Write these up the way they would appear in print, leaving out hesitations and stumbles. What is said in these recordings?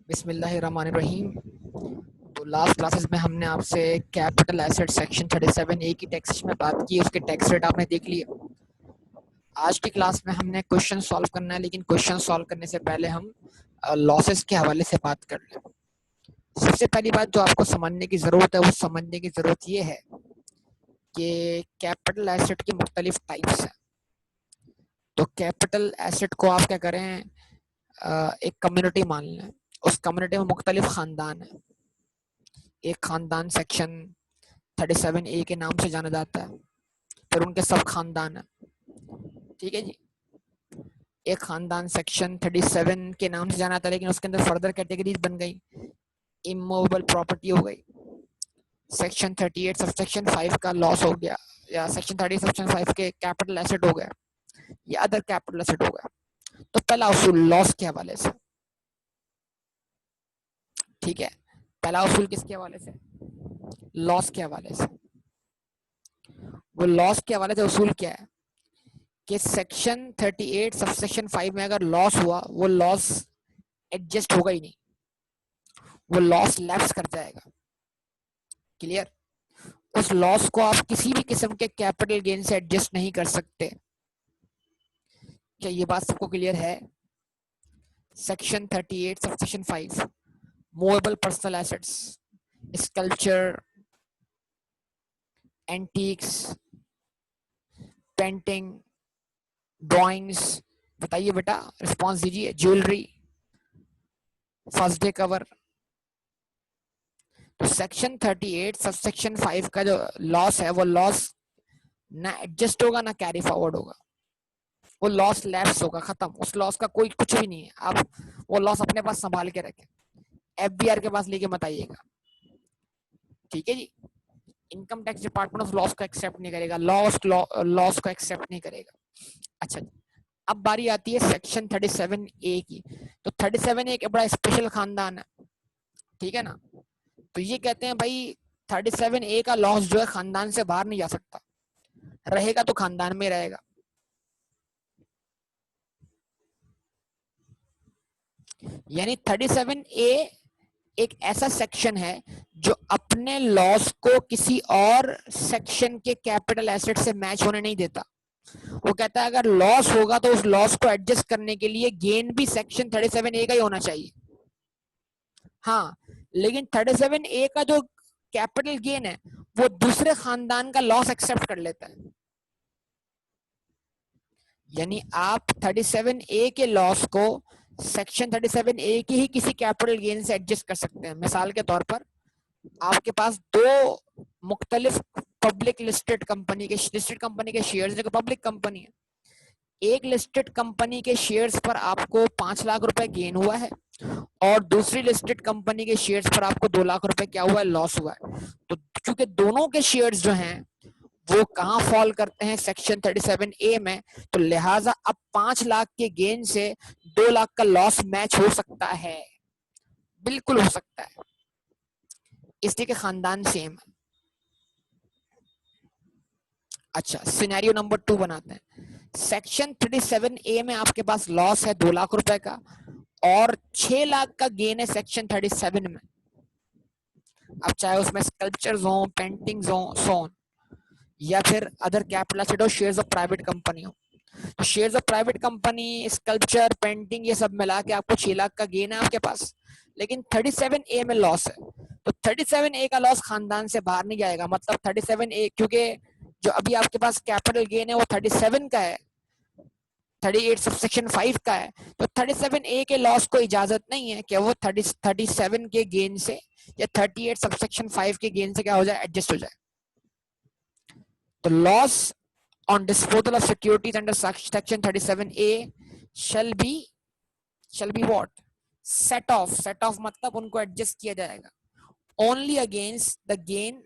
बिस्मिल्लाहिर्रहमानिर्रहीम। तो last classes में हमने आपसे कैपिटल एसेट सेक्शन 37A की टैक्स में बात की, उसके टैक्स रेट आपने देख लिए। आज की क्लास में हमने क्वेश्चन सॉल्व करना है, लेकिन क्वेश्चन सॉल्व करने से पहले हम लॉसेस के हवाले से बात कर लें। सबसे पहली बात जो आपको समझने की ज़रूरत है, वो समझने की ज़रूरत ये है कि कैपिटल एसेट की मुख्तलिफ टाइप्स हैं। तो कैपिटल एसेट को आप क्या करें, एक कम्युनिटी मान लें। उस कम्युनिटी में मुख्तलिफ ख़ानदान हैं। एक ख़ानदान सेक्शन 37A के नाम से जाना जाता है, फिर उनके सब खानदान है। ठीक है जी। एक खानदान सेक्शन 37 के नाम से जाना था, लेकिन उसके अंदर फर्दर कैटेगरीज बन गई, इमूवेबल प्रॉपर्टी हो गई। सेक्शन 38 सब सेक्शन 5 का लॉस हो गया, या सेक्शन 30 सेक्शन 5 के कैपिटल एसेट हो गए, या अदर कैपिटल एसेट हो गया। तो पहला उसूल लॉस के हवाले से। ठीक है, पहला उसूल किसके हवाले से? लॉस के हवाले से। वो लॉस के हवाले से उसूल क्या है कि सेक्शन 38 सब सेक्शन 5 में अगर लॉस हुआ, वो लॉस एडजस्ट होगा ही नहीं, वो लॉस लैप्स कर जाएगा। क्लियर? उस लॉस को आप किसी भी किस्म के कैपिटल गेन से एडजस्ट नहीं कर सकते। क्या ये बात सबको क्लियर है? Section 38 sub section 5 movable personal assets, sculpture, antiques, painting, drawings, बताइए बेटा, रिस्पॉन्स दीजिए। Jewellery, first day cover. तो सेक्शन 38 सब सेक्शन 5 का जो लॉस है, वो लॉस ना एडजस्ट होगा ना कैरी फॉरवर्ड होगा, वो लॉस लैप्स होगा, खत्म। उस लॉस का कोई कुछ भी नहीं है। आप वो लॉस अपने पास संभाल के रखें, एफबीआर के पास लेके मत आइएगा। ठीक है जी। इनकम टैक्स डिपार्टमेंट उस लॉस को एक्सेप्ट नहीं करेगा, लॉस को एक्सेप्ट नहीं करेगा। अच्छा, अब बारी आती है सेक्शन 37A की। तो 37A एक बड़ा स्पेशल खानदान है, ठीक है ना। तो ये कहते हैं भाई 37A का लॉस जो है खानदान से बाहर नहीं जा सकता, रहेगा तो खानदान में रहेगा। यानी 37A एक ऐसा सेक्शन है जो अपने लॉस को किसी और सेक्शन के कैपिटल एसेट से मैच होने नहीं देता। वो कहता है अगर लॉस होगा तो उस लॉस को एडजस्ट करने के लिए गेन भी सेक्शन 37A का ही होना चाहिए। हाँ, लेकिन 37A का जो कैपिटल गेन है, वो दूसरे खानदान का लॉस एक्सेप्ट कर लेता है। यानी आप 37A के लॉस को सेक्शन 37A की ही किसी कैपिटल गेन से एडजस्ट कर सकते हैं। मिसाल के तौर पर आपके पास दो मुख्तलिफ पब्लिक लिस्टेड कंपनी के शेयर्स, जो पब्लिक कंपनी है। एक लिस्टेड कंपनी के शेयर्स पर आपको 5 लाख रुपए गेन हुआ है, और दूसरी लिस्टेड कंपनी के शेयर्स पर आपको 2 लाख रुपए क्या हुआ है, लॉस हुआ है। तो क्योंकि दोनों के शेयर्स जो हैं वो कहाँ फॉल करते हैं, सेक्शन 37A में, तो लिहाजा अब 5 लाख के गेन से 2 लाख का लॉस मैच हो सकता है, बिल्कुल हो सकता है, इसलिए कि खानदान सेम है। अच्छा, सिनेरियो नंबर 2 बनाते हैं। सेक्शन 37A में आपके पास लॉस है 2 लाख रुपए का, और 6 लाख का गेन है सेक्शन 37 में। अब चाहे उसमें स्कल्पचर्स हो, पेंटिंग्स हो, सोन, या फिर अदर कैपिटल एसेट हो, शेयर्स ऑफ प्राइवेट कंपनी हो। तो shares of private company, sculpture, painting, ये सब मिला के आपको 6 लाख का गेन है आपके पास, लेकिन 37A में लॉस है। तो 37A का लॉस खानदान से बाहर नहीं जाएगा। मतलब 37A, क्योंकि जो अभी आपके पास कैपिटल गेन है वो 37 का है, 38 सबसेक्शन 5 का है। तो 37A के लॉस को इजाजत नहीं है कि वो 37 के गेन से या 38 सबसेक्शन 5 के गेन से क्या हो जाए, एडजस्ट हो जाए। तो loss on disposal of securities under section 37A shall be what? Set off मतलब उनको एडजस्ट किया जाएगा only against the gain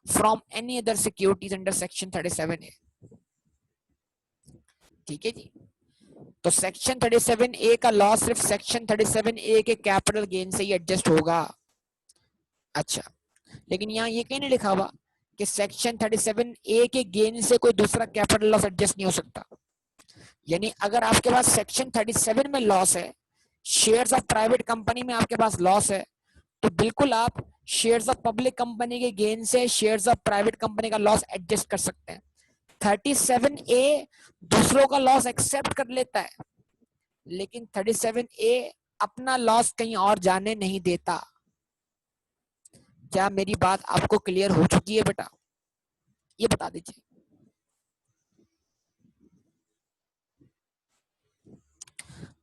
from any other securities under section 37A। ठीक है जी। तो सेक्शन 37A का लॉस सिर्फ सेक्शन 37A के कैपिटल गेन से ही एडजस्ट होगा। अच्छा, लेकिन यहाँ ये कहीं नहीं लिखा हुआ कि सेक्शन 37A के गेन से कोई दूसरा कैपिटल लॉस एडजस्ट नहीं हो सकता। यानी अगर आपके पास सेक्शन 37 में लॉस है शेयर्स ऑफ प्राइवेट कंपनी में आपके पास लॉस है, तो बिल्कुल आप शेयर्स ऑफ पब्लिक कंपनी के गेन से शेयर्स ऑफ प्राइवेट कंपनी का लॉस एडजस्ट कर सकते हैं। 37A दूसरों का लॉस एक्सेप्ट कर लेता है, लेकिन 37A अपना लॉस कहीं और जाने नहीं देता। क्या मेरी बात आपको क्लियर हो चुकी है बेटा? ये बता दीजिए।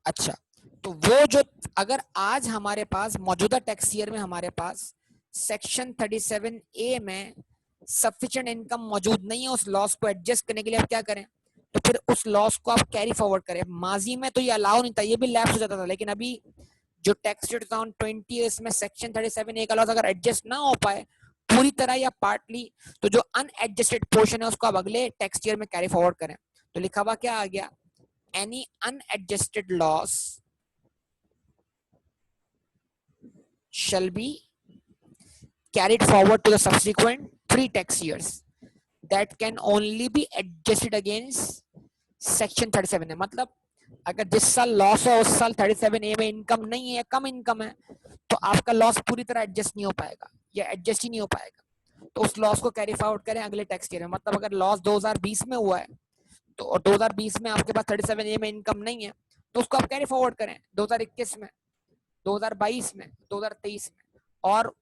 अच्छा, तो वो जो अगर आज हमारे पास मौजूदा टैक्स ईयर में हमारे पास सेक्शन 37A में सफिशिएंट इनकम मौजूद नहीं है उस लॉस को एडजस्ट करने के लिए, आप क्या करें? तो फिर उस लॉस को आप कैरी फॉरवर्ड करें। माजी में तो ये अलाउ नहीं था, ये भी लैप्स हो जाता था, लेकिन अभी जो टैक्स रेट ऑन 20 इसमें सेक्शन 37A का लॉस अगर एडजस्ट ना हो पाए पूरी तरह या पार्टली, तो जो अनएडजस्टेड पोर्शन है उसको आप अगले टैक्स ईयर में कैरी फॉरवर्ड करें। तो लिखा हुआ क्या आ गया? Any unadjusted loss shall be carried forward to the subsequent 3 tax years that can only be adjusted against section 37 है। मतलब अगर जिस साल लॉस है उस साल 37A में इनकम नहीं है, कम इनकम है, तो आपका लॉस पूरी तरह एडजस्ट नहीं हो पाएगा या एडजस्ट ही नहीं हो पाएगा। तो उस लॉस को कैरी फॉरवर्ड करें अगले टैक्स ईयर में। मतलब अगर लॉस 2020 में हुआ है तो 2020 में आपके पास 37A में इनकम नहीं है, तो उसको आप कैरी फॉरवर्ड करें 2021 में, 2022 में, 2023 में, और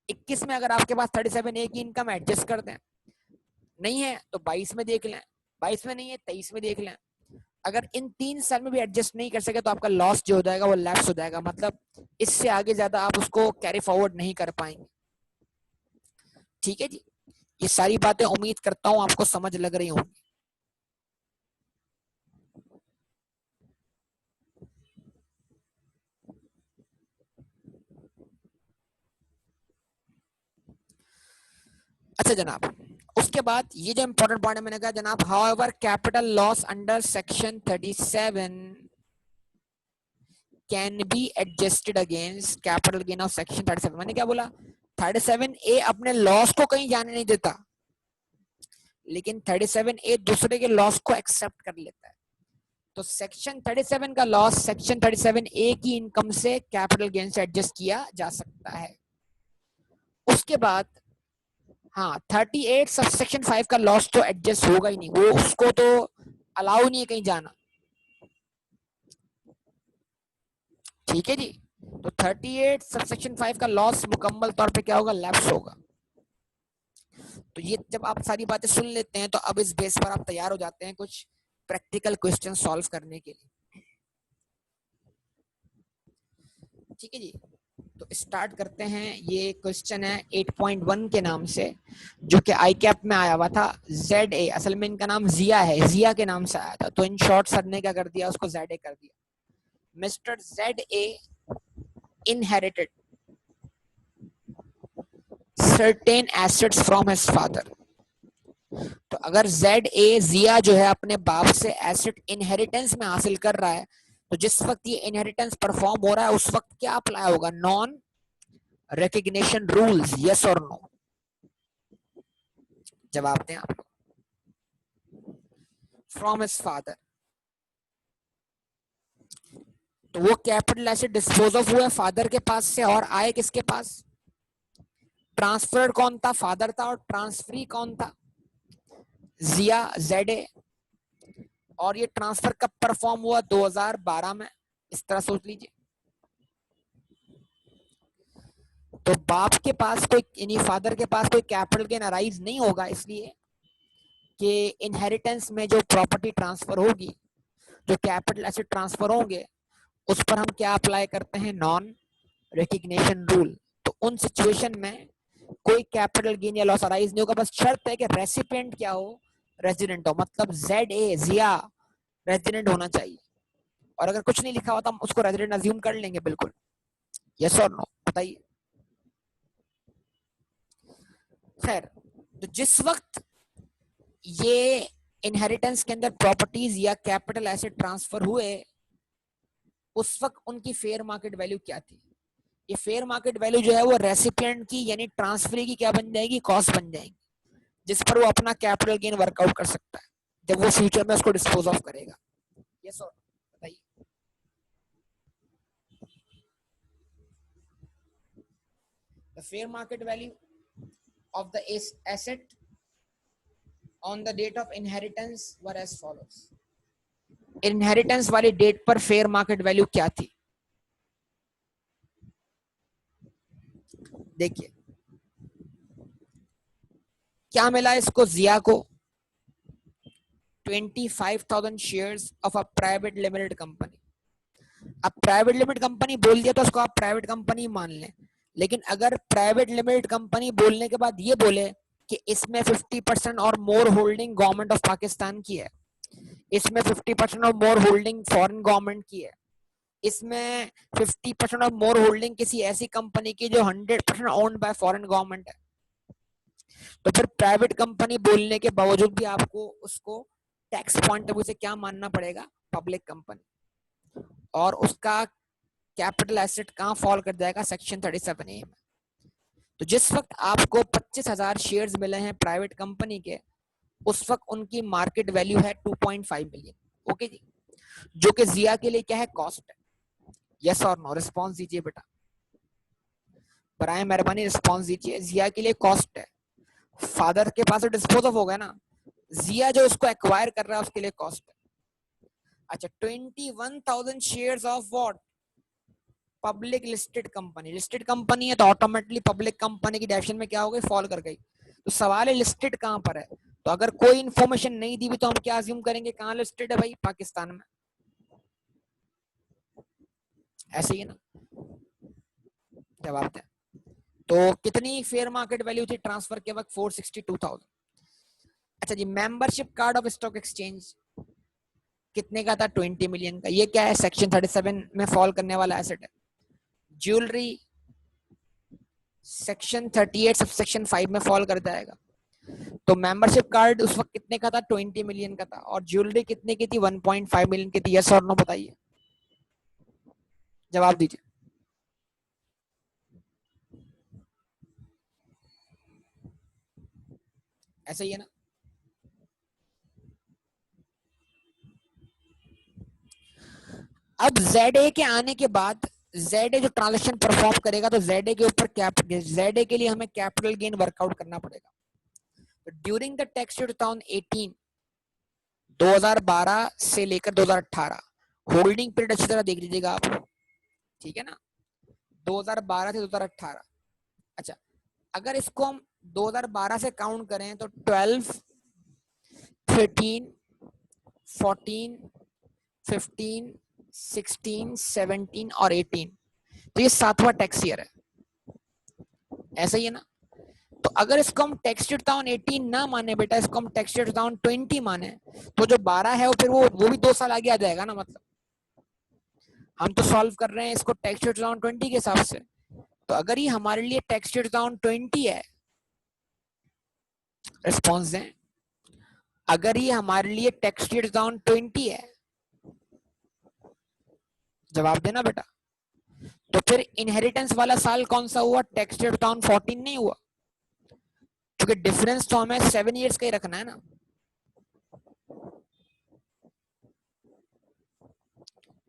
21 में अगर आपके पास 37A की इनकम एडजस्ट कर दें, नहीं है तो 22 में देख लें, 22 में नहीं है 23 में देख लें। अगर इन 3 साल में भी एडजस्ट नहीं कर सके तो आपका लॉस जो हो जाएगा वो लैप्स हो जाएगा, मतलब इससे आगे ज्यादा आप उसको कैरी फॉरवर्ड नहीं कर पाएंगे। ठीक है जी, ये सारी बातें उम्मीद करता हूं आपको समझ लग रही होंगी। अच्छा जनाब, उसके बाद ये जो इंपॉर्टेंट पॉइंट है मैंने कहा जनाब, however capital loss under section 37 can be adjusted against capital gain of section 37। मैंने क्या बोला? 37A अपने लॉस को कहीं जाने नहीं देता, लेकिन 37A दूसरे के लॉस को एक्सेप्ट कर लेता है। तो सेक्शन 37 का लॉस सेक्शन 37A की इनकम से कैपिटल गेन से एडजस्ट किया जा सकता है। उसके बाद हाँ 38 सबसेक्शन 5 का लॉस तो एडजस्ट होगा ही नहीं, वो उसको तो अलाउ नहीं है कहीं जाना। ठीक है जी, तो 38 सबसेक्शन 5 का लॉस मुकम्मल तौर पे क्या होगा? लैप्स होगा। तो ये जब आप सारी बातें सुन लेते हैं तो अब इस बेस पर आप तैयार हो जाते हैं कुछ प्रैक्टिकल क्वेश्चन सॉल्व करने के लिए। ठीक है जी, तो स्टार्ट करते हैं। ये क्वेश्चन है 8.1 के नाम से, जो कि आई कैप में आया हुआ था। ZA, असल में इनका नाम जिया है, जिया के नाम से आया था, तो इन शॉर्ट सर ने क्या कर दिया, उसको ZA कर दिया। Mister ZA inherited certain assets from his father। तो अगर ZA जिया जो है अपने बाप से एसेट इनहेरिटेंस में हासिल कर रहा है, तो जिस वक्त ये इनहेरिटेंस परफॉर्म हो रहा है उस वक्त क्या अप्लाई होगा? नॉन रिकग्निशन रूल्स, यस और नो? जवाब दें आप। फ्रॉम हिज फादर, तो वो कैपिटल एसेट डिस्पोज ऑफ हुआ फादर के पास से और आए किसके पास? ट्रांसफर कौन था? फादर था। और ट्रांसफरी कौन था? जिया, ZA। और ये ट्रांसफर कब परफॉर्म हुआ? 2012 में। इस तरह सोच लीजिए। तो बाप के पास कोई यानी फादर के पास कोई कैपिटल गेन अराइज नहीं होगा, इसलिए कि इनहेरिटेंस में जो प्रॉपर्टी ट्रांसफर होगी, जो कैपिटल एसेट ट्रांसफर होंगे, उस पर हम क्या अप्लाई करते हैं? Non recognition rule. तो उन सिचुएशन में कोई कैपिटल गेन या लॉस अराइज नहीं होगा, बस शर्त है कि रेसिपिएंट क्या हो? रेजिडेंट हो। मतलब ZA जिया रेजिडेंट होना चाहिए, और अगर कुछ नहीं लिखा हुआ तो हम उसको रेजिडेंट अज्यूम कर लेंगे बिल्कुल। यस और नो बताइए। खैर, तो जिस वक्त ये इनहेरिटेंस के अंदर प्रॉपर्टीज या कैपिटल एसेट ट्रांसफर हुए, उस वक्त उनकी फेयर मार्केट वैल्यू क्या थी? ये फेयर मार्केट वैल्यू जो है वो रेसिपिएंट की यानी ट्रांसफरी की क्या बन जाएगी? कॉस्ट बन जाएगी, जिस पर वो अपना कैपिटल गेन वर्कआउट कर सकता है जब वो फ्यूचर में उसको डिस्पोज ऑफ करेगा। यस और बताइए। The fair market value of the asset on the date of inheritance were as follows. Inheritance वाली डेट पर फेयर मार्केट वैल्यू क्या थी? देखिए क्या मिला इसको, जिया को 25,000 shares of a private limited company. अब प्राइवेट लिमिटेड कंपनी बोल दिया तो उसको आप प्राइवेट कंपनी मान लें, लेकिन अगर प्राइवेट लिमिटेड कंपनी बोलने के बाद ये बोले कि इसमें 50% और मोर होल्डिंग गवर्नमेंट ऑफ पाकिस्तान की है, इसमें 50% और मोर होल्डिंग फॉरेन गवर्नमेंट की है, इसमें 50% और मोर होल्डिंग किसी ऐसी कंपनी की जो 100% ओन्ड बाय फॉरेन गवर्नमेंट है, तो फिर प्राइवेट कंपनी बोलने के बावजूद भी आपको उसको टैक्स पॉइंट ऑफ व्यू से क्या मानना पड़ेगा, पब्लिक कंपनी, और उसका कैपिटल एसेट कहां फॉल कर जाएगा, सेक्शन 37A में। तो जिस वक्त आपको 25,000 शेयर्स मिले हैं प्राइवेट कंपनी के, उस वक्त उनकी मार्केट वैल्यू है 2.5 मिलियन। ओके जी, जो कि जिया के लिए क्या है, कॉस्ट है। यस और नो, रिस्पॉन्स दीजिए बेटा, बराए मेहरबानी रिस्पॉन्स दीजिए। जिया के लिए कॉस्ट है, फादर के पास डिस्पोज ऑफ हो गया ना, जिया जो उसको एक्वायर कर रहा है उसके लिए कॉस्ट है। अच्छा, 21,000 shares of what, public listed company. Listed company है तो ऑटोमेटिकली पब्लिक कंपनी की डेफिनेशन में क्या हो गई, फॉल कर गई। तो सवाल है लिस्टेड कहां पर है, तो अगर कोई इंफॉर्मेशन नहीं दी हुई तो हम क्या अज्यूम करेंगे, कहां लिस्टेड है भाई, पाकिस्तान में। ऐसे ही ना, जवाब दें। तो कितनी फेयर मार्केट वैल्यू थी ट्रांसफर के वक्त, 462,000। अच्छा जी, membership card of stock exchange कितने का था, 20 मिलियन का। ये क्या है, सेक्शन 37 में फॉल करने वाला एसेट है। ज्वेलरी सेक्शन 38 सब सेक्शन 5 में फॉल कर जाएगा। तो मेंबरशिप कार्ड उस वक्त कितने का था, 20 मिलियन का था, और ज्वेलरी कितने की थी, 1.5 मिलियन की थी। यस और नो बताइए, जवाब दीजिए। ऐसा ही है ना। अब ZA के आने के बाद ZA जो ट्रांजेक्शन परफॉर्म करेगा तो ZA के ऊपर ZA के लिए हमें कैपिटल गेन वर्कआउट करना पड़ेगा। ड्यूरिंग द टैक्स ईयर 2018, 2012 से लेकर 2018 होल्डिंग पीरियड अच्छी तरह देख लीजिएगा आप, ठीक है ना, 2012 से 2018। अच्छा, अगर इसको हम 2012 से काउंट करें तो 12, 13, 14, 15, 16, 17 और 18, तो ये 7वां टैक्स ईयर है। ऐसा ही है ना। तो अगर इसको हम टैक्स ईयर 2018 ना माने बेटा, इसको हम टैक्स ईयर 2020 माने, तो जो 12 है वो फिर वो भी 2 साल आगे आ जाएगा ना। मतलब हम तो सॉल्व कर रहे हैं इसको टैक्स ईयर 2020 के हिसाब से, तो अगर ये हमारे लिए टैक्स ईयर 2020 है, रिस्पॉन्स दें, अगर ये हमारे लिए टैक्स ईयर 2020 है, जवाब देना बेटा। तो फिर इनहेरिटेंस वाला साल कौन सा हुआ, टैक्स ईयर 2014 नहीं हुआ, क्योंकि डिफरेंस तो हमें 7 इयर्स का ही रखना है ना।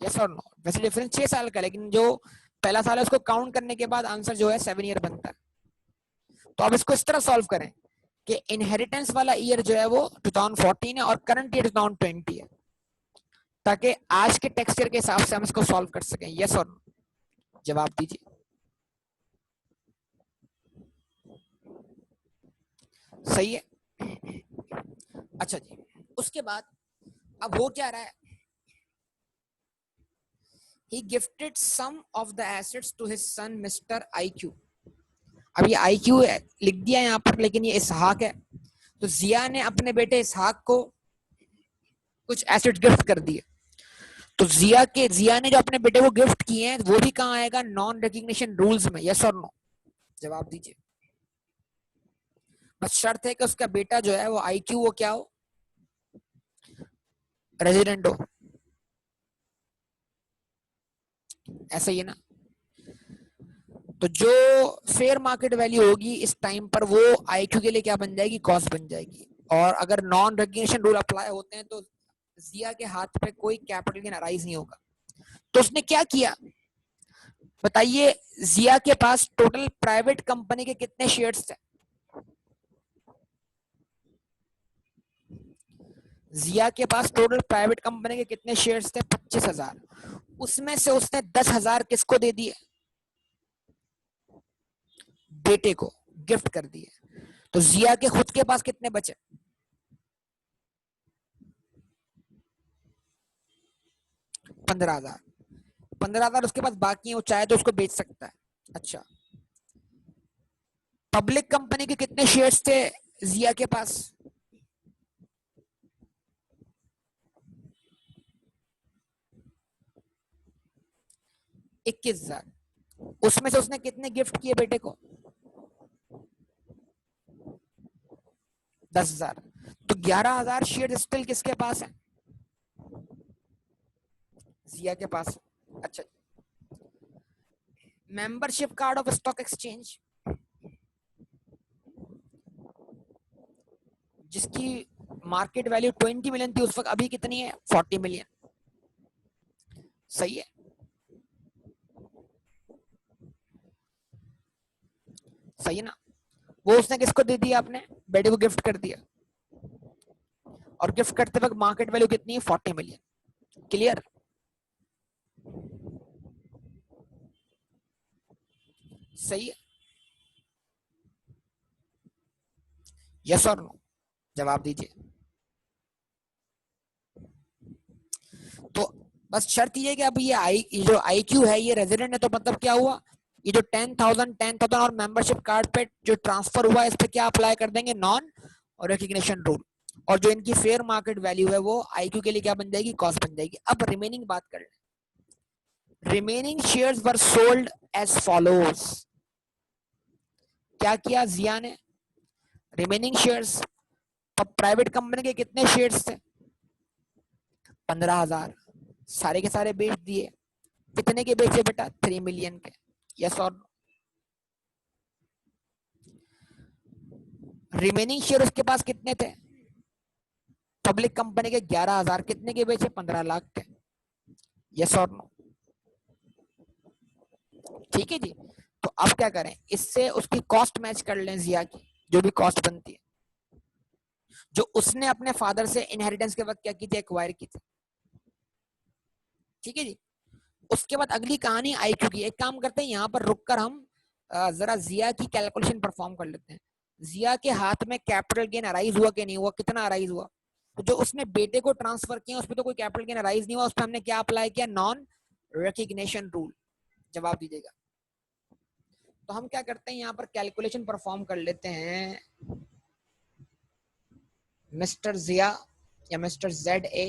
यस और नो, वैसे डिफरेंस 6 साल का, लेकिन जो पहला साल है उसको काउंट करने के बाद आंसर जो है 7 ईयर बनता है। तो अब इसको इस तरह सॉल्व करें कि इनहेरिटेंस वाला ईयर जो है वो 2014 है और करंट ईयर 2020 है, ताकि आज के टैक्स ईयर के हिसाब से हम इसको सॉल्व कर सकें। यस और नो, जवाब दीजिए। सही है। अच्छा जी, उसके बाद अब हो क्या रहा है, he gifted some of the assets to his son Mr. IQ। अब ये IQ लिख दिया यहाँ पर, लेकिन ये इसहाक है। तो जिया ने अपने बेटे इसहाक को कुछ एसेट गिफ्ट कर दिए। तो जिया ने जो अपने बेटे को गिफ्ट किए हैं वो भी कहाँ आएगा, नॉन रिकग्निशन रूल्स में। यस और नो, जवाब दीजिए। बस शर्त है कि उसका बेटा जो है वो IQ वो क्या हो, रेजिडेंट हो। ऐसा ही है ना। तो जो फेयर मार्केट वैल्यू होगी इस टाइम पर वो IQ के लिए क्या बन जाएगी, कॉस्ट बन जाएगी। और अगर नॉन रिकग्निशन रूल अप्लाई होते हैं तो जिया के हाथ पे कोई कैपिटल गेन अराइज नहीं होगा। तो उसने क्या किया, बताइए जिया के पास टोटल प्राइवेट कंपनी के कितने शेयर्स थे? जिया के पास टोटल प्राइवेट कंपनी के कितने शेयर्स थे? 25,000। उसमें से उसने 10,000 किसको दे दिए? बेटे को गिफ्ट कर दिए। तो जिया के खुद के पास कितने बचे? 15,000। 15,000 उसके पास बाकी है, वो चाहे तो उसको बेच सकता है। अच्छा, पब्लिक कंपनी के कितने शेयर्स थे जिया के पास? 21,000। उसमें से उसने कितने गिफ्ट किए बेटे को? 10,000। तो 11,000 शेयर स्टिल किसके पास है? जिया के पास। अच्छा, membership card of stock exchange जिसकी मार्केट वैल्यू 20 मिलियन थी उस वक्त, अभी कितनी है? 40 मिलियन। सही है, सही है ना? वो उसने किसको दे दिया? आपने बेटे को गिफ्ट कर दिया। और गिफ्ट करते वक्त मार्केट वैल्यू कितनी है? 40 मिलियन। क्लियर? सही है। यस और नो जवाब दीजिए। तो बस शर्त ये है कि अब ये जो IQ है ये रेजिडेंट है, तो मतलब क्या हुआ? ये जो 10,000 और मेंबरशिप कार्ड पे जो ट्रांसफर हुआ है इस पे क्या अप्लाई कर देंगे? नॉन और रिकग्निशन रूल। और जो इनकी फेयर मार्केट वैल्यू है वो IQ के लिए क्या बन जाएगी? कॉस्ट बन जाएगी। अब रिमेनिंग बात कर ले। Remaining shares were sold as follows. क्या किया जिया ने? रिमेनिंग शेयर्स, प्राइवेट कंपनी के कितने शेयर्स थे? 15,000। सारे के सारे बेच दिए। कितने के बेचे बेटा? 3 मिलियन के। यस और? रिमेनिंग शेयर उसके पास कितने थे? पब्लिक कंपनी के 11,000। कितने के बेचे? 15 लाख के। यस और नो? ठीक है जी। तो अब क्या करें, इससे उसकी कॉस्ट मैच कर लें जिया की, जो भी कॉस्ट बनती है, जो उसने अपने फादर से इनहेरिटेंस के वक्त क्या की थी? एक्वायर की थी। ठीक है जी। उसके बाद अगली कहानी IQ की। एक काम करते हैं, यहाँ पर रुककर हम जरा जिया की कैलकुलेशन परफॉर्म कर लेते हैं। जिया के हाथ में कैपिटल गेन अराइज हुआ कि नहीं हुआ? कितना अराइज हुआ? तो जो उसने बेटे को ट्रांसफर किया उस पर तो कोई कैपिटल गेन अराइज नहीं हुआ, उस पर हमने क्या अप्लाई किया? Non recognition rule. जवाब दीजिएगा। तो हम क्या करते हैं, यहाँ पर कैलकुलेशन परफॉर्म कर लेते हैं। मिस्टर जिया या mister ZA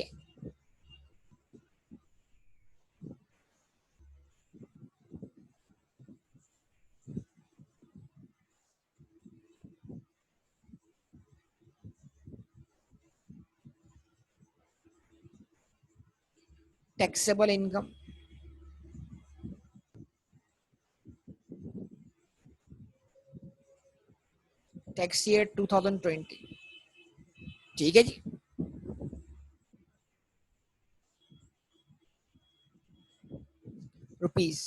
taxable income tax year 2020। ठीक है जी। रुपीस।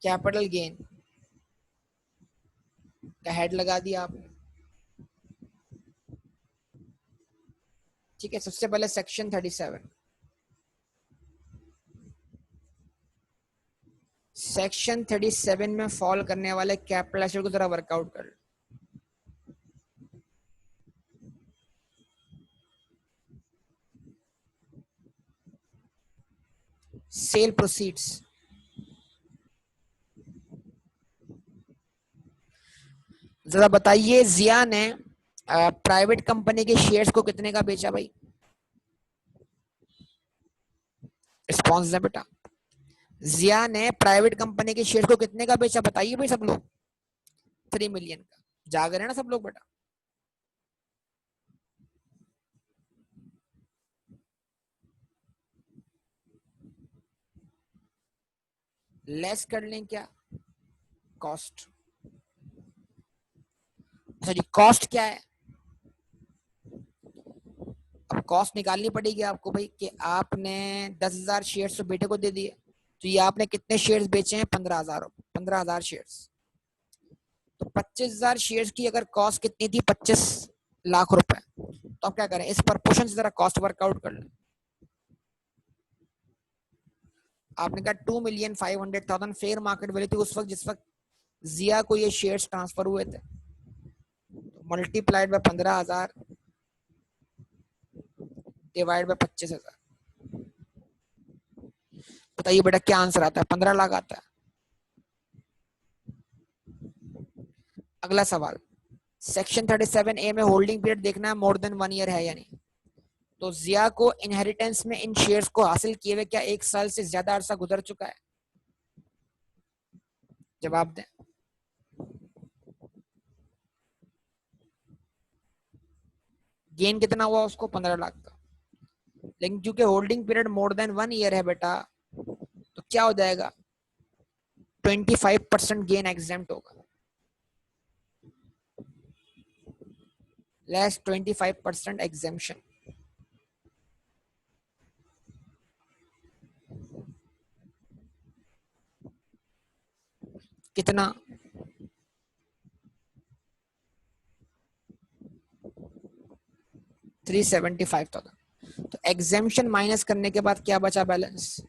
कैपिटल गेन का हेड लगा दिया आपने। ठीक है, सबसे पहले सेक्शन 37। सेक्शन 37 में फॉल करने वाले कैपिटल एसेट को जरा वर्कआउट कर। Sale proceeds. जरा बताइए जिया ने प्राइवेट कंपनी के शेयर्स को कितने का बेचा भाई? रिस्पॉन्स है बेटा। जिया ने प्राइवेट कंपनी के शेयर को कितने का बेचा? बताइए भाई सब लोग। 3 मिलियन का। जाग रहे हैं ना सब लोग बेटा? लेस कर लें क्या? कॉस्ट। अच्छा जी, कॉस्ट क्या है? अब कॉस्ट निकालनी पड़ेगी आपको भाई कि आपने 10,000 शेयर्स तो बेटे को दे दिए, तो ये आपने कितने शेयर्स बेचे हैं? 15,000, 15,000 शेयर्स। तो 25,000 शेयर्स की अगर कॉस्ट कितनी थी? 25 लाख रुपए। तो आप क्या करें, इस प्रपोर्शन से जरा कॉस्ट वर्कआउट कर लें। आपने कहा 2,500,000 फेयर मार्केट वैल्यू थी उस वक्त जिस वक्त जिया को ये शेयर्स ट्रांसफर हुए थे, मल्टीप्लाइड बाय 15,000 डिवाइड बाय 25,000। बताइए बेटा क्या आंसर आता है? 15 लाख आता है। अगला सवाल, सेक्शन 37A में होल्डिंग पीरियड देखना है, मोर देन 1 ईयर है या नहीं। तो जिया को इनहेरिटेंस में इन शेयर्स को हासिल किए हुए क्या 1 साल से ज्यादा अरसा गुजर चुका है? जवाब दें। गेन कितना हुआ उसको? 15 लाख का। लेकिन क्योंकि holding period more than 1 year है बेटा, तो क्या हो जाएगा? 25% गेन एग्जेम्प्ट होगा, लेस 25% एग्जेम्पशन। कितना? 375,000। तो एग्जेम्पशन माइनस करने के बाद क्या बचा बैलेंस?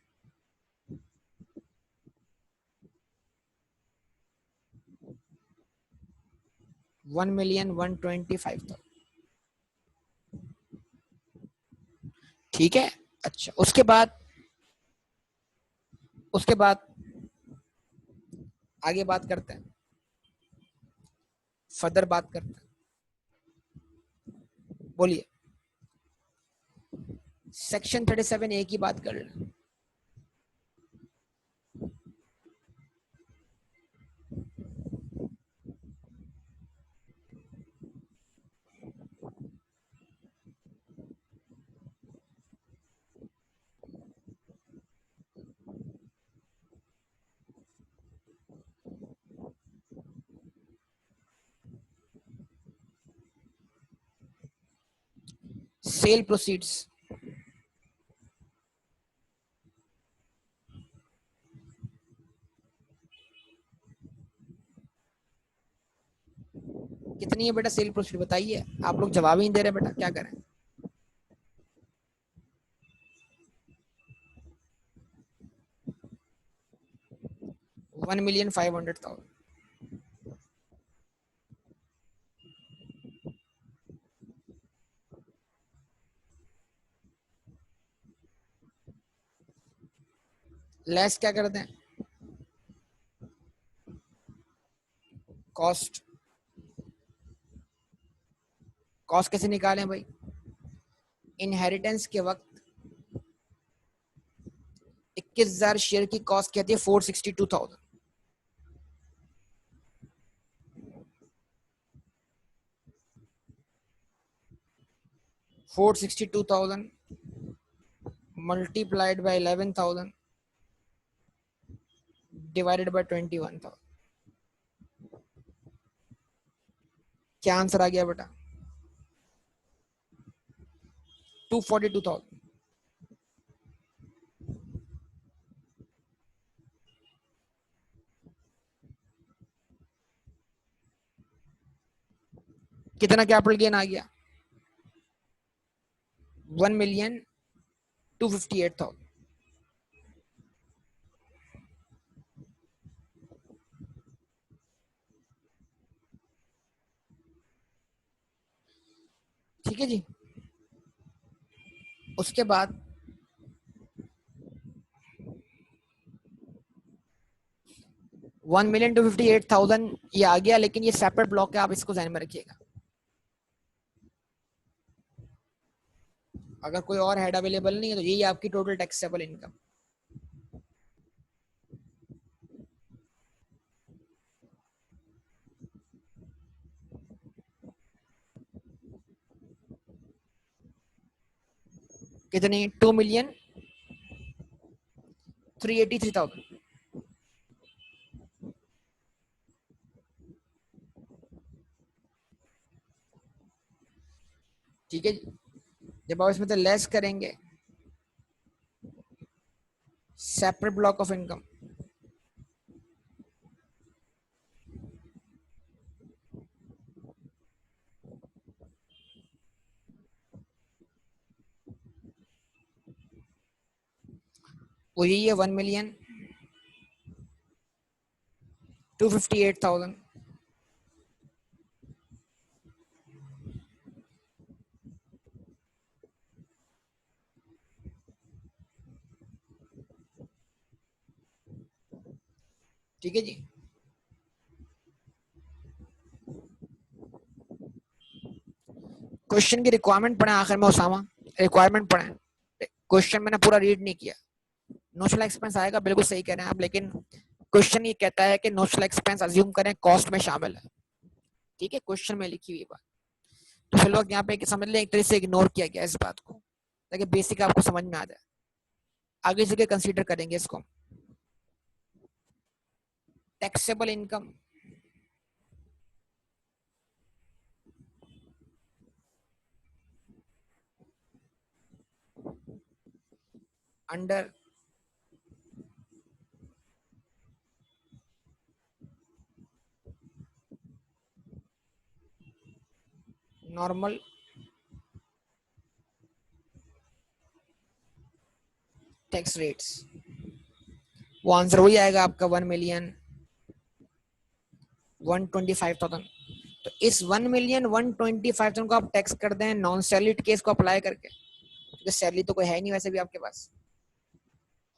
1,125,000। ठीक है। अच्छा, उसके बाद आगे बात करते हैं, फर्दर बात करते हैं। बोलिए। सेक्शन 37A की बात कर लें। Sale proceeds. कितनी है बेटा सेल प्रोसीड? बताइए, आप लोग जवाब ही नहीं दे रहे बेटा, क्या करें? 1,500,000। लेस क्या कर दें? कॉस्ट। कॉस्ट कैसे निकालें भाई? इनहेरिटेंस के वक्त 21,000 शेयर की कॉस्ट कहती है 462,000। 462,000 मल्टीप्लाइड बाय 11,000 डिवाइडेड बाय 21,000। क्या आंसर आ गया बेटा? 242,000। कितना कैपिटल गेन आ गया? 1,258,000। ठीक है जी। उसके बाद 1,258,000 ये आ गया, लेकिन ये सेपरेट ब्लॉक है, आप इसको ध्यान में रखिएगा। अगर कोई और हेड अवेलेबल नहीं है तो यही आपकी टोटल टैक्सेबल इनकम। कितनी? 2,383,000। ठीक है जी। जब आप इसमें से लेस करेंगे सेपरेट ब्लॉक ऑफ इनकम, वो यही है 1,258,000। ठीक है जी। क्वेश्चन की रिक्वायरमेंट पढ़े आखिर में उसामा, रिक्वायरमेंट पढ़े। क्वेश्चन मैंने पूरा रीड नहीं किया। नोशनल एक्सपेंस आएगा, बिल्कुल सही कह रहे हैं आप, लेकिन क्वेश्चन ये कहता है कि नोशनल एक्सपेंस अज्यूम करें कॉस्ट में शामिल है। ठीक है, क्वेश्चन में लिखी हुई बात। तो फिर लोग यहाँ पे समझ लें एक तरह से इग्नोर किया गया इस बात को, ताकि बेसिक आपको समझ में आ जाए। आगे चल के कंसीडर करेंगे इसको। Taxable income under normal tax rates, वो आंसर वही आएगा आपका 1,125,000। तो इस 1,125,000 को आप टैक्स कर दें नॉन सैलरीड केस को अप्लाई करके, क्योंकि सैलरी तो कोई है नहीं वैसे भी आपके पास।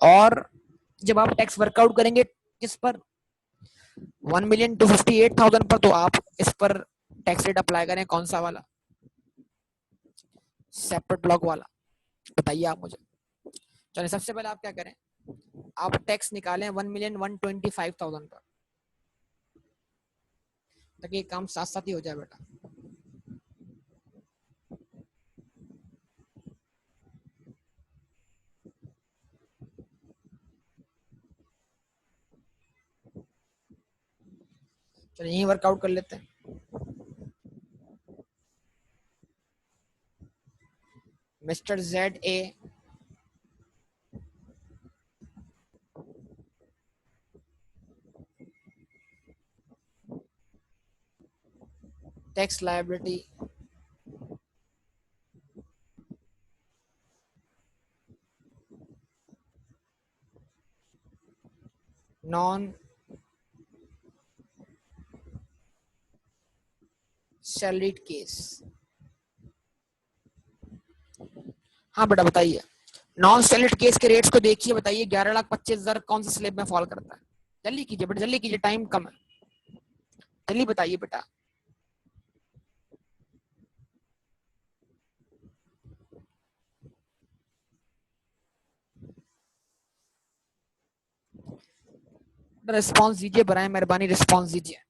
और जब आप टैक्स वर्कआउट करेंगे किस पर, 1,258,000 पर, तो आप इस पर टैक्स रेट अप्लाई करें कौन सा वाला, सेपरेट ब्लॉक वाला। बताइए आप मुझे। चलिए सबसे पहले आप क्या करें, आप टैक्स निकालें 1,125,000 पर, ताकि काम साथ साथ ही हो जाए बेटा। चलिए यही वर्कआउट कर लेते हैं। Mister ZA tax liability non salaried case. हाँ बेटा बताइए, नॉन सैलरीड केस के रेट्स को देखिए, बताइए 11,25,000 कौन सा स्लेब में फॉल करता है। जल्दी कीजिए बेटा, जल्दी कीजिए, टाइम कम है, जल्दी बताइए बेटा। रिस्पॉन्स दीजिए, बराए मेहरबानी रिस्पॉन्स दीजिए।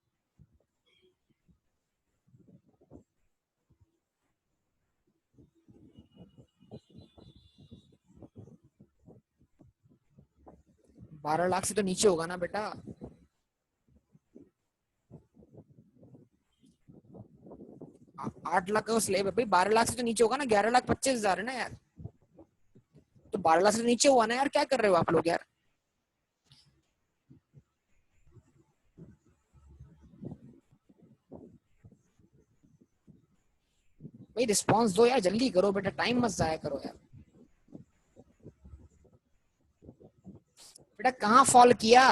बारह लाख से तो नीचे होगा ना बेटा। 8 लाख का स्लेब है भाई, 12 लाख से तो नीचे होगा ना, 11,25,000 है ना यार। तो 12 लाख से तो नीचे हुआ ना यार, क्या कर रहे हो आप लोग यार। भाई रिस्पॉन्स दो यार, जल्दी करो बेटा, टाइम मत जाया करो यार। बेटा कहाँ फॉल किया।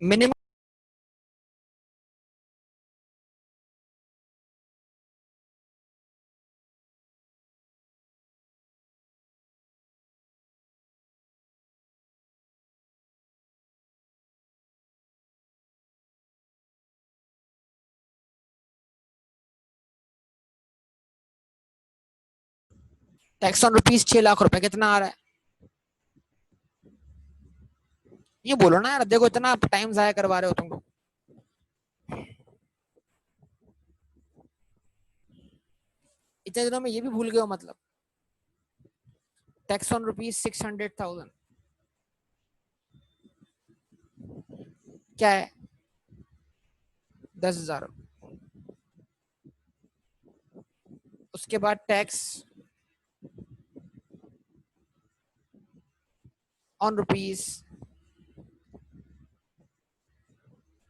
Minimum tax on rupees 6 lakh रुपए कितना आ रहा है, ये बोलो ना यार, देखो इतना टाइम जाया करवा रहे हो तुम लोग। इतने दिनों में ये भी भूल गए हो मतलब। टैक्स ऑन रुपीज 600,000 क्या है, 10,000। उसके बाद tax on rupees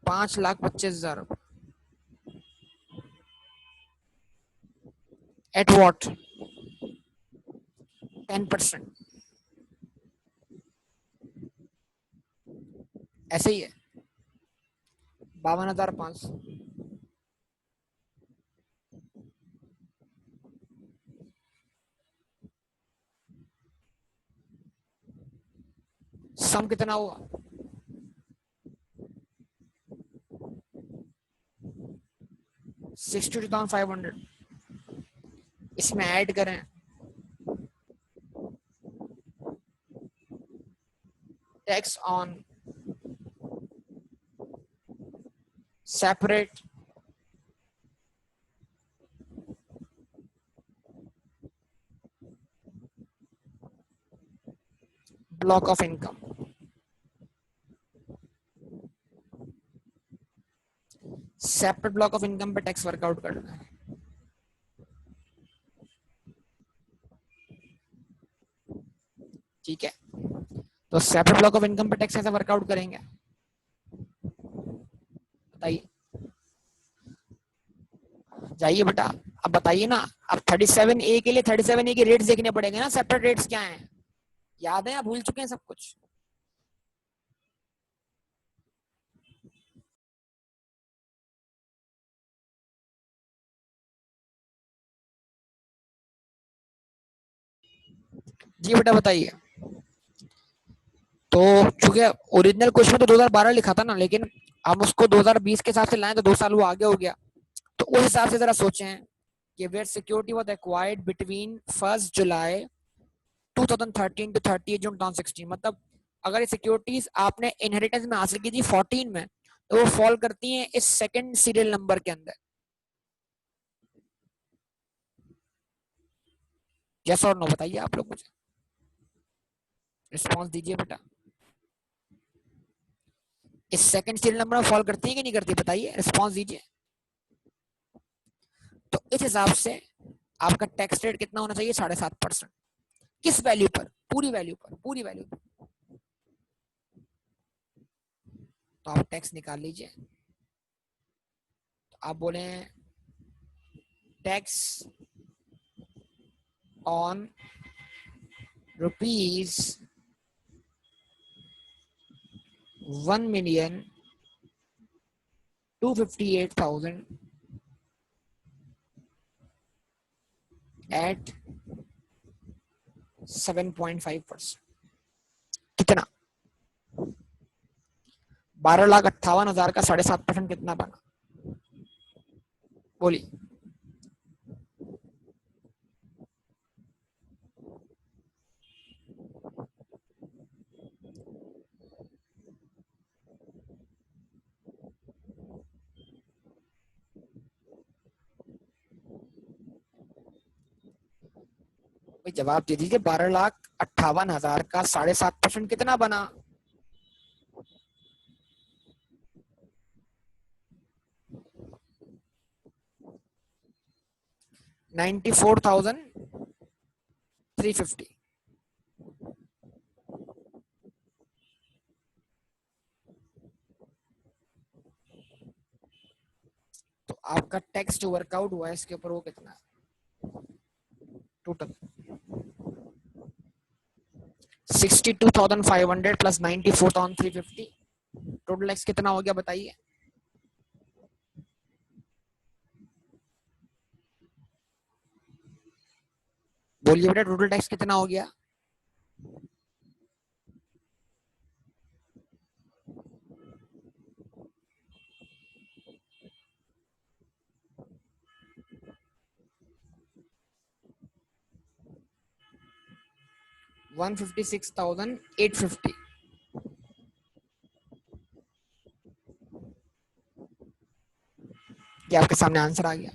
5,25,000 at what 10%। ऐसे ही है 52,500। सम कितना हुआ 62,500। इसमें ऐड करें tax on separate block of income. Separate block of income पे टैक्स वर्कआउट करना है। ठीक है, तो सेपरेट ब्लॉक ऑफ इनकम पे टैक्स कैसे वर्कआउट करेंगे बताइए। जाइए बेटा, अब बताइए ना। अब 37A के लिए 37A के रेट्स देखने पड़ेंगे ना, सेपरेट रेट्स क्या हैं, याद है या भूल चुके हैं सब कुछ। जी बेटा बताइए। तो चूंकि ओरिजिनल क्वेश्चन में तो 2012 लिखा था ना, लेकिन हम उसको 2020 के हिसाब से लाए तो 2 साल वो आगे हो गया। तो उस हिसाब से जरा सोचें कि where security was acquired between 1 July 2013 to 30 June 2016, मतलब अगर ये सिक्योरिटीज आपने इनहेरिटेंस में हासिल की थी 14 में, तो वो फॉल करती हैं इस सेकंड सीरियल नंबर के अंदर। यस और नो बताइए आप लोग, मुझे रिस्पॉन्स दीजिए बेटा। इस सेकंड सीरियल नंबर में फॉल करती है कि नहीं करती, बताइए, रिस्पॉन्स दीजिए। तो इस हिसाब से आपका टैक्स रेट कितना होना चाहिए, 7.5%। किस वैल्यू पर, पूरी वैल्यू पर, पूरी वैल्यू पर। तो आप टैक्स निकाल लीजिए। तो आप बोले टैक्स ऑन रुपीज 1,258,000 एट 7.5%। कितना, 12,58,000 का 7.5% कितना बना, बोलिए। जवाब दे दीजिए, 12,58,000 का 7.5% कितना बना। 94,350। तो आपका टैक्स जो वर्कआउट हुआ है इसके ऊपर वो कितना है टोटल, 62,500 प्लस 94,350। टोटल टैक्स कितना हो गया बताइए। बोलिए बेटा, टोटल टैक्स कितना हो गया। $156,850। ये आपके सामने आंसर आ गया।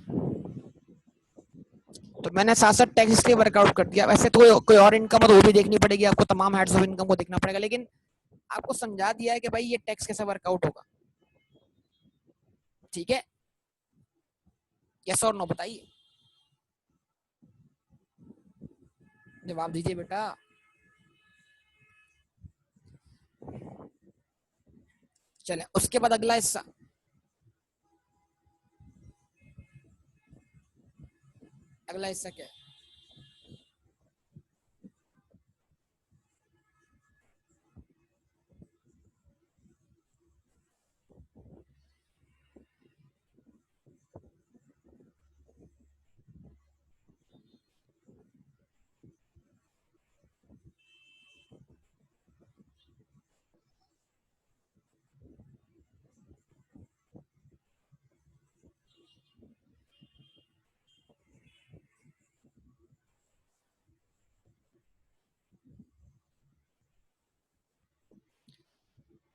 तो मैंने साथ साथ टैक्स इसलिए वर्कआउट कर दिया। वैसे तो कोई और इनकम है तो वो भी देखनी पड़ेगी आपको, तमाम हेड्स ऑफ इनकम को देखना पड़ेगा, लेकिन आपको समझा दिया है कि भाई ये टैक्स कैसे वर्कआउट होगा। ठीक है, यस और नो बताइए, जवाब दीजिए बेटा। चले उसके बाद अगला हिस्सा, अगला हिस्सा क्या है?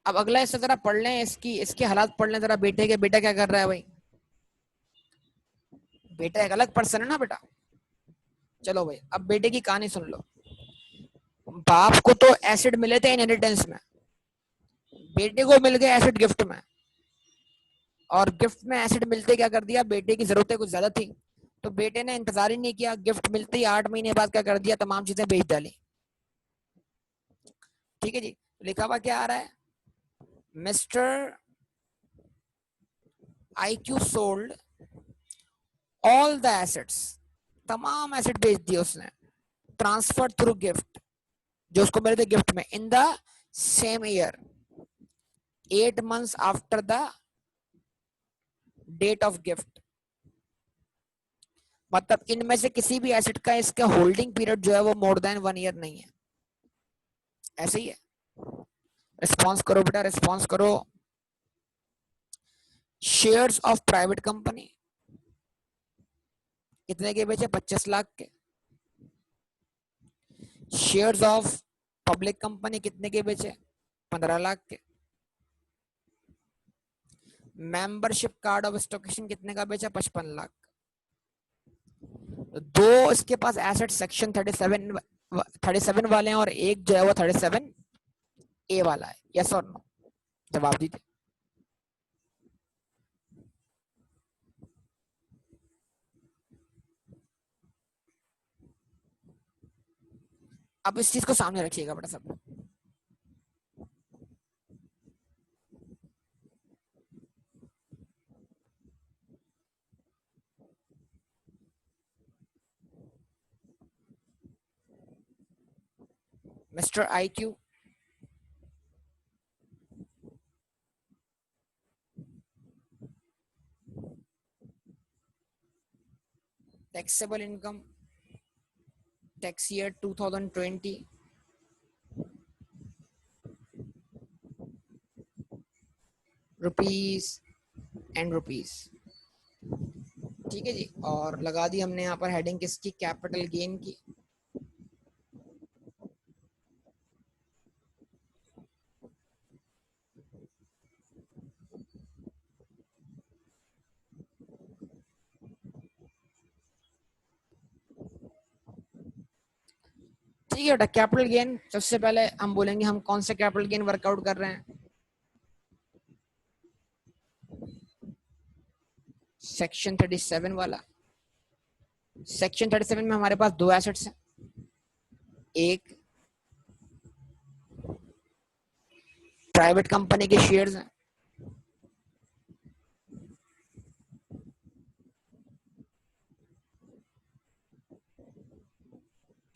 अब अगला हिस्सा जरा पढ़ लें, इसकी इसके हालात पढ़ लें जरा बेटे के। बेटा क्या कर रहा है भाई? बेटा एक अलग पर्सन है ना बेटा। चलो भाई अब बेटे की कहानी सुन लो। बाप को तो एसिड मिले थे इनहेरिटेंस में, बेटे को मिल गए एसिड गिफ्ट में। और गिफ्ट में एसिड मिलते क्या कर दिया, बेटे की जरूरतें कुछ ज्यादा थी, तो बेटे ने इंतजार ही नहीं किया, गिफ्ट मिलते ही 8 महीने बाद क्या कर दिया, तमाम चीजें बेच डाली। ठीक है जी, लिखा हुआ क्या आ रहा है? Mister IQ sold all the assets, तमाम एसेट बेच दिए उसने, ट्रांसफर थ्रू गिफ्ट, जो उसको मिले थे गिफ्ट में, in the same year 8 months after the date of gift. मतलब इनमें से किसी भी एसेट का इसका होल्डिंग पीरियड जो है वो मोर देन 1 year नहीं है। ऐसे ही है। रिस्पॉन्स करो बेटा, रिस्पॉन्स करो। शेयर्स ऑफ प्राइवेट कंपनी कितने के बेचे? 25 लाख के। शेयर्स ऑफ पब्लिक कंपनी कितने के बेचे? 15 लाख के। Membership card of stock exchange कितने का बेचा? 55 लाख। दो इसके पास एसेट सेक्शन 37 वाले हैं और एक जो है वो 37A वाला है। यस और नो, जवाब दीजिए। अब इस चीज को सामने रखिएगा बेटा सब। Mister IQ taxable income tax year 2020 rupees and rupees. ठीक है जी, और लगा दी हमने यहाँ पर हेडिंग किसकी? कैपिटल गेन की। ठीक है बेटा, कैपिटल गेन सबसे पहले हम बोलेंगे हम कौन सा कैपिटल गेन वर्कआउट कर रहे हैं। सेक्शन 37 वाला। सेक्शन 37 में हमारे पास दो एसेट्स हैं, एक प्राइवेट कंपनी के शेयर्स हैं,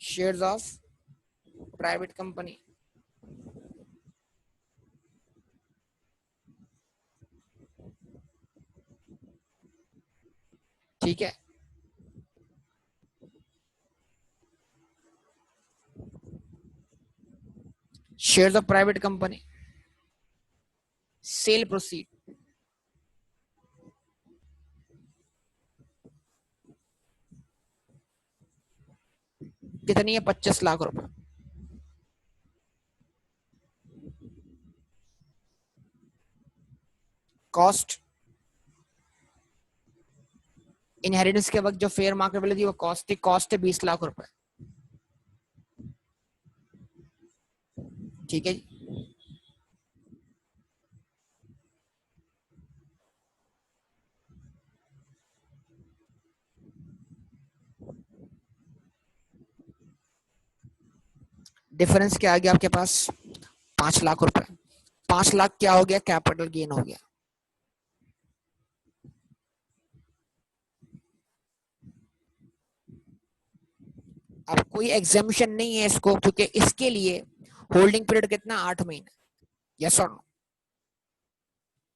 शेयर्स ऑफ प्राइवेट कंपनी। ठीक है, shares of private company, cell proceed कितनी है? 25 लाख रुपए। कॉस्ट इनहेरिटेंस के वक्त जो फेयर मार्केट वैल्यू थी वो कॉस्ट थी, कॉस्ट है 20 लाख रुपए। ठीक है जी, डिफरेंस क्या आ गया आपके पास? 5 लाख रुपए। 5 लाख क्या हो गया? कैपिटल गेन हो गया। अब कोई एग्जामिशन नहीं है इसको, क्योंकि इसके लिए होल्डिंग पीरियड कितना? 8 महीने। यस और नो?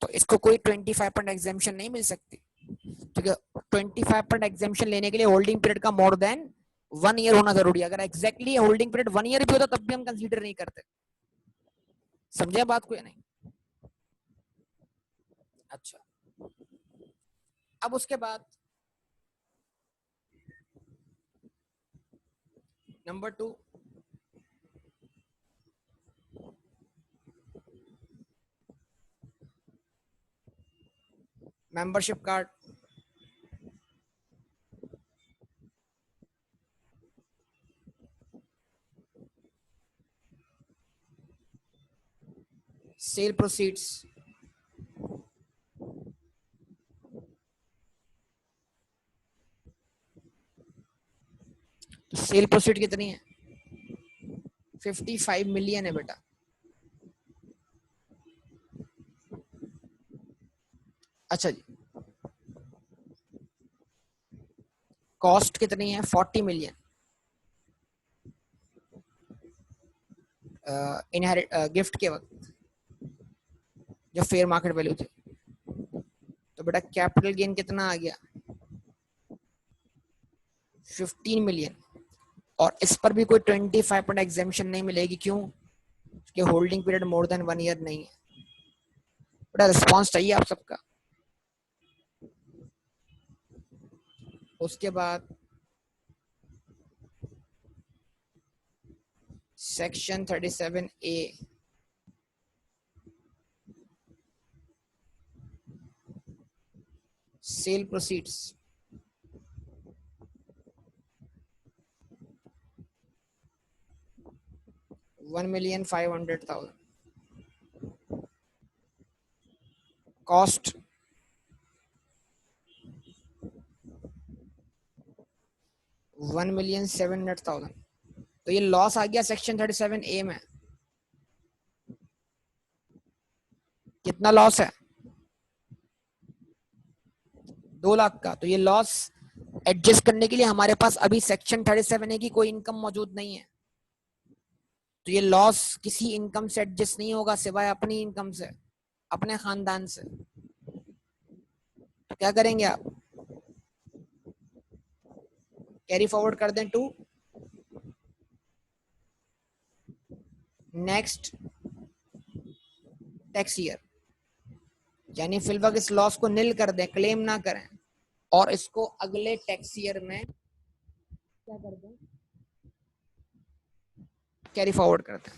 तो इसको कोई 25% एग्जामिशन नहीं मिल सकती, क्योंकि 25% एग्जामिशन लेने के लिए होल्डिंग पीरियड का मोर देन 1 ईयर होना जरूरी है। अगर एग्जैक्टली होल्डिंग पीरियड 1 ईयर भी होता तब भी हम कंसीडर नहीं करते। समझे बात को या नहीं? अच्छा, अब उसके बाद number 2, membership card. Sale proceeds. तो सेल प्रोसीड कितनी है? 55 मिलियन है बेटा। अच्छा जी, कॉस्ट कितनी है? 40 मिलियन। इनहेरिट गिफ्ट के वक्त जो फेयर मार्केट वैल्यू थी। तो बेटा कैपिटल गेन कितना आ गया? 15 मिलियन। और इस पर भी कोई 25% एग्जामिशन नहीं मिलेगी। क्यों? कि holding period more than 1 year नहीं है। बेटा रिस्पॉन्स चाहिए आप सबका। उसके बाद section 37A, cell proceeds. 1,500,000। Cost 1,700,000। तो ये लॉस आ गया सेक्शन 37A में। कितना लॉस है? 2 लाख का। तो ये लॉस एडजस्ट करने के लिए हमारे पास अभी सेक्शन 37A की कोई इनकम मौजूद नहीं है। तो ये लॉस किसी इनकम से एडजस्ट नहीं होगा सिवाय अपनी इनकम से, अपने खानदान से। तो क्या करेंगे आप? कैरी फॉरवर्ड कर दें टू नेक्स्ट टैक्स ईयर, यानी फिलवक्त इस लॉस को निल कर दें, क्लेम ना करें, और इसको अगले टैक्स ईयर में क्या कर दें? कैरी फॉरवर्ड कर दें।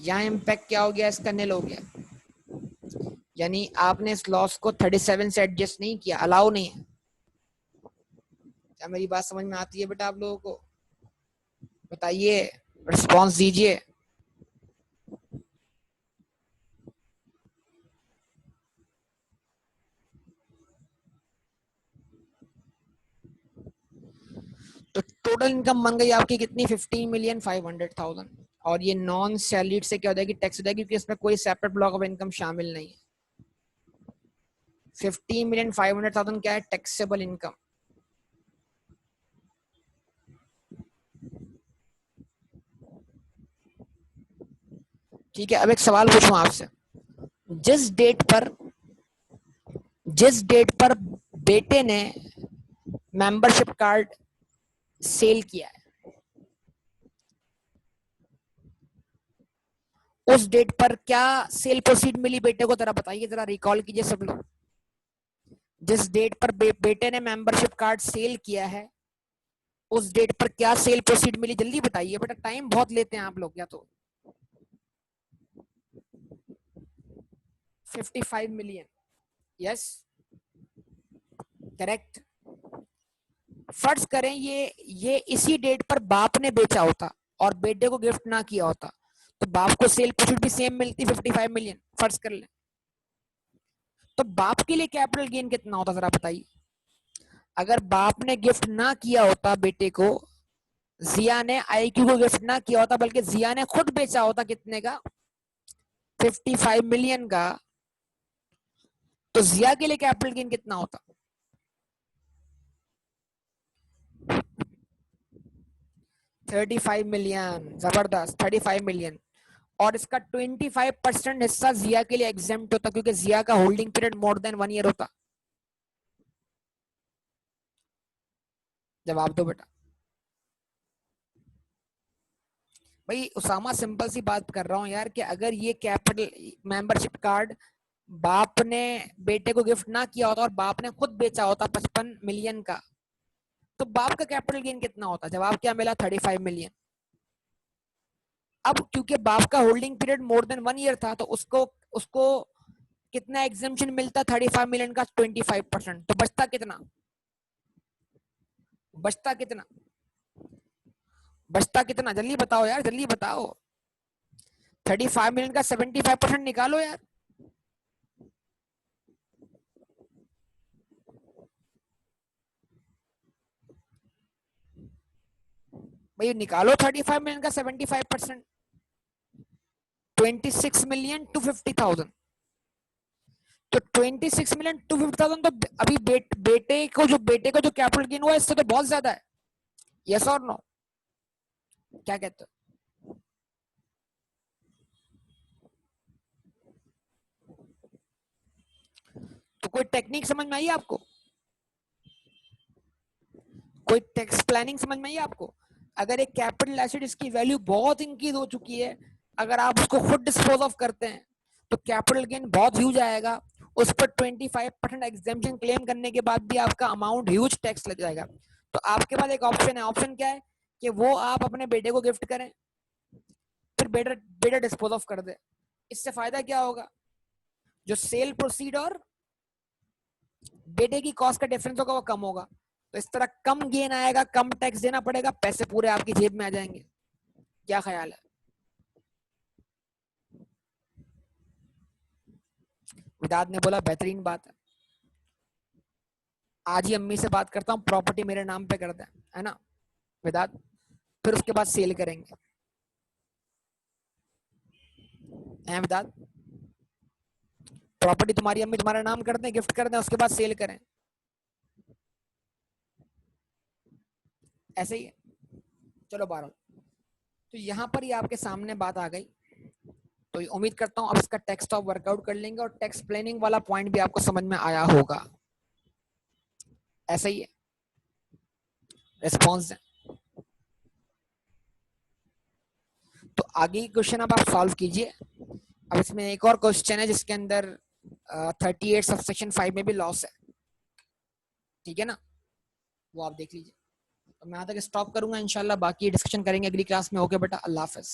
यहाँ इम्पैक्ट क्या हो गया? इसका निल हो गया। यानी आपने इस लॉस को 37 से एडजस्ट नहीं किया, अलाउ नहीं है। क्या मेरी बात समझ में आती है बेटा आप लोगों को? बताइए, रिस्पॉन्स दीजिए। तो टोटल इनकम बन गई आपकी कितनी? 15,500,000। और ये नॉन सैलरीड से क्या हो जाएगी? टैक्स हो जाएगी, क्योंकि इसमें कोई सेपरेट ब्लॉक ऑफ इनकम शामिल नहीं है। 15,500,000 क्या है? Taxable income. ठीक है, अब एक सवाल पूछूं आपसे। जिस डेट पर जिस डेट पर बेटे ने मेंबरशिप कार्ड सेल किया है, उस डेट पर क्या सेल प्रोसीड मिली बेटे को? जरा बताइए, जरा रिकॉल कीजिए सब लोग। जिस डेट पर बेटे ने मेंबरशिप कार्ड सेल किया है, उस डेट पर क्या सेल प्रोसीड मिली? जल्दी बताइए बेटा, टाइम बहुत लेते हैं आप लोग। या तो 55 मिलियन। Yes, correct. फर्ज करें ये इसी डेट पर बाप ने बेचा होता और बेटे को गिफ्ट ना किया होता, तो बाप को सेल प्रोसीड भी सेम मिलती, 55 मिलियन। फर्ज कर ले, तो बाप के लिए कैपिटल गेन कितना होता? जरा बताइए। अगर बाप ने गिफ्ट ना किया होता बेटे को, जिया ने आईक्यू को गिफ्ट ना किया होता बल्कि जिया ने खुद बेचा होता कितने का, 55 मिलियन का, तो जिया के लिए कैपिटल गेन कितना होता? 35 मिलियन। जबरदस्त, 35 मिलियन। और इसका 25% हिस्सा जिया के लिए एग्जेम्प्ट होता क्योंकि जिया का holding period more than 1 year होता। जवाब दो बेटा। भाई उसामा, सिंपल सी बात कर रहा हूं यार कि अगर ये कैपिटल मेंबरशिप कार्ड बाप ने बेटे को गिफ्ट ना किया होता और बाप ने खुद बेचा होता 55 मिलियन का, तो बाप का कैपिटल गेन कितना होता? जवाब क्या मिला? 35 मिलियन। अब क्योंकि बाप का holding period more than 1 year था तो उसको उसको कितना एग्जेम्पशन मिलता? 35 मिलियन का 25%। तो बचता कितना? बचता कितना? बचता कितना? जल्दी बताओ यार, जल्दी बताओ। 35 मिलियन का 75% निकालो यार। भाई निकालो 35 मिलियन का 75%। 26 मिलियन 250,000। तो 26 मिलियन 250,000 तो अभी बेटे को जो कैपिटल गेन हुआ इससे तो बहुत ज्यादा है। यस और नो? क्या कहते हो? तो कोई टेक्निक समझ में आई आपको? कोई टैक्स प्लानिंग समझ में आई आपको? अगर एक कैपिटल एसेट इसकी वैल्यू बहुत इंक्रीज हो चुकी है, अगर आप उसको खुद डिस्पोज ऑफ करते हैं तो कैपिटल गेन बहुत ह्यूज आएगा। उस पर 25% एग्जेम्पशन क्लेम करने के बाद भी आपका अमाउंट ह्यूज टैक्स लग जाएगा। तो आपके पास एक ऑप्शन है। ऑप्शन क्या है? कि वो आप अपने बेटे को गिफ्ट करें, फिर बेटा बेटा डिस्पोज ऑफ कर दे। इससे फायदा क्या होगा? जो सेल प्रोसीड और बेटे की कॉस्ट का डिफरेंस होगा वो कम होगा। तो इस तरह कम गेन आएगा, कम टैक्स देना पड़ेगा, पैसे पूरे आपकी जेब में आ जाएंगे। क्या ख्याल है? विदात ने बोला बेहतरीन बात है। आज ही अम्मी से बात करता हूँ, प्रॉपर्टी मेरे नाम पे कर दे, है ना विदात? फिर उसके बाद सेल करेंगे, हैं विदात? प्रॉपर्टी तुम्हारी अम्मी तुम्हारा नाम कर दें, गिफ्ट कर दें, उसके बाद सेल करें, ऐसे ही है। चलो 12। तो यहाँ पर ही आपके सामने बात आ गई। तो उम्मीद करता हूँ अब इसका टेक्स्ट ऑफ वर्कआउट कर लेंगे और टेक्स्ट प्लानिंग वाला पॉइंट भी आपको समझ में आया होगा। ऐसा ही है। रिस्पॉन्स दें। तो आगे की क्वेश्चन अब आप सॉल्व कीजिए। अब इसमें एक और क्वेश्चन है जिसके अंदर 38 सबसेक्शन 5 में भी लॉस है, ठीक है ना? वो आप देख लीजिए। तो मैं यहाँ तक स्टॉप करूंगा, इंशाल्लाह बाकी डिस्कशन करेंगे अगली क्लास में। ओके बेटा, अल्लाह हाफिज।